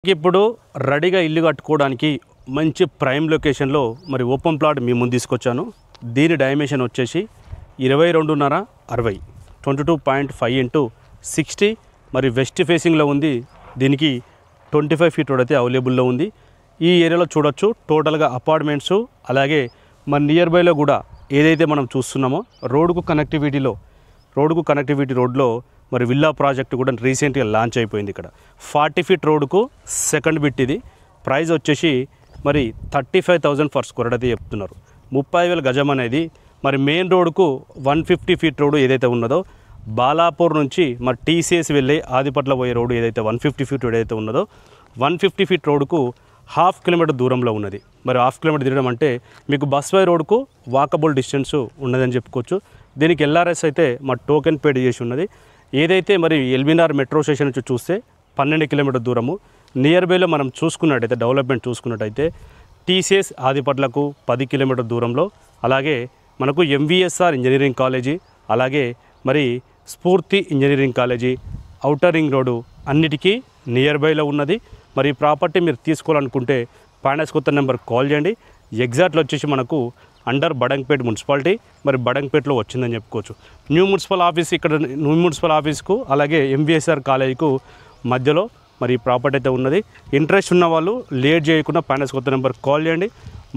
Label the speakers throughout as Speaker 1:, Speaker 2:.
Speaker 1: ఇప్పుడు రెడీగా ఇల్లు కట్టుకోవడానికి మంచి ప్రైమ్ లొకేషన్లో మరి ఓపెన్ ప్లాట్ మీ ముందు తీసుకొచ్చాను. దీని డైమెన్షన్ వచ్చేసి 22.5 60 22.5 × 60 మరి వెస్ట్ ఫేసింగ్లో ఉంది. దీనికి 25 ఫీట్ రోడ్ అయితే అవైలబుల్లో ఉంది. ఈ ఏరియాలో చూడొచ్చు టోటల్గా అపార్ట్మెంట్స్, అలాగే మన నియర్ బైలో కూడా ఏదైతే మనం చూస్తున్నామో రోడ్కు కనెక్టివిటీ రోడ్లో మరి విల్లా ప్రాజెక్ట్ కూడా రీసెంట్గా లాంచ్ అయిపోయింది. ఇక్కడ 40 ఫీట్ రోడ్కు సెకండ్ బిట్. ఇది ప్రైస్ వచ్చేసి మరి 35,000 ఫర్ స్క్వేర్ అయితే చెప్తున్నారు. 30,000 గజం అనేది మరి మెయిన్ రోడ్కు 150 ఫీట్ రోడ్ ఏదైతే ఉన్నదో బాలాపూర్ నుంచి మరి టీసీఎస్ వెళ్ళే ఆదిపట్ల పోయే రోడ్డు ఏదైతే 150 ఫీట్ రోడ్ ఏదైతే ఉన్నదో 150 ఫీట్ రోడ్కు 1/2 కిలోమీటర్ దూరంలో ఉన్నది. మరి 1/2 కిలోమీటర్ తిరగడం అంటే మీకు బస్ వై రోడ్కు వాకబుల్ డిస్టెన్స్ ఉన్నదని చెప్పుకోవచ్చు. దీనికి ఎల్ఆర్ఎస్ అయితే మా టోకెన్ పేడ్ చేసి ఉన్నది. ఏదైతే మరి ఎల్బీనార్ మెట్రో స్టేషన్ నుంచి చూస్తే 12 కిలోమీటర్ దూరము. నియర్ బైలో మనం చూసుకున్నట్టయితే డెవలప్మెంట్ చూసుకున్నట్టయితే టీసీఎస్ ఆదిపట్లకు 10 కిలోమీటర్ దూరంలో, అలాగే మనకు ఎంవీఎస్ఆర్ ఇంజనీరింగ్ కాలేజీ, అలాగే మరి స్ఫూర్తి engineering college, outer ring road అన్నిటికీ నియర్ బైలో ఉన్నది. మరి ఈ ప్రాపర్టీ మీరు తీసుకోవాలనుకుంటే ఫైనాన్స్ కొత్త నెంబర్ కాల్ చేయండి. ఎగ్జాక్ట్లో వచ్చేసి మనకు అండర్ బడంగ్పేట్ మున్సిపాలిటీ, మరి బడంగ్పేట్లో వచ్చిందని చెప్పుకోవచ్చు. న్యూ మున్సిపల్ ఆఫీస్, ఇక్కడ న్యూ మున్సిపల్ ఆఫీస్కు అలాగే ఎంవీఎస్ఆర్ కాలేజీకు మధ్యలో మరి ఈ ప్రాపర్టీ అయితే ఉన్నది. ఇంట్రెస్ట్ ఉన్న వాళ్ళు లేట్ చేయకుండా ఫైనాన్స్ కొత్త నెంబర్ కాల్ చేయండి.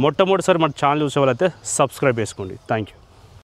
Speaker 1: మొట్టమొదటిసారి మన ఛానల్ చూసే వాళ్ళైతే సబ్స్క్రైబ్ చేసుకోండి. Thank you.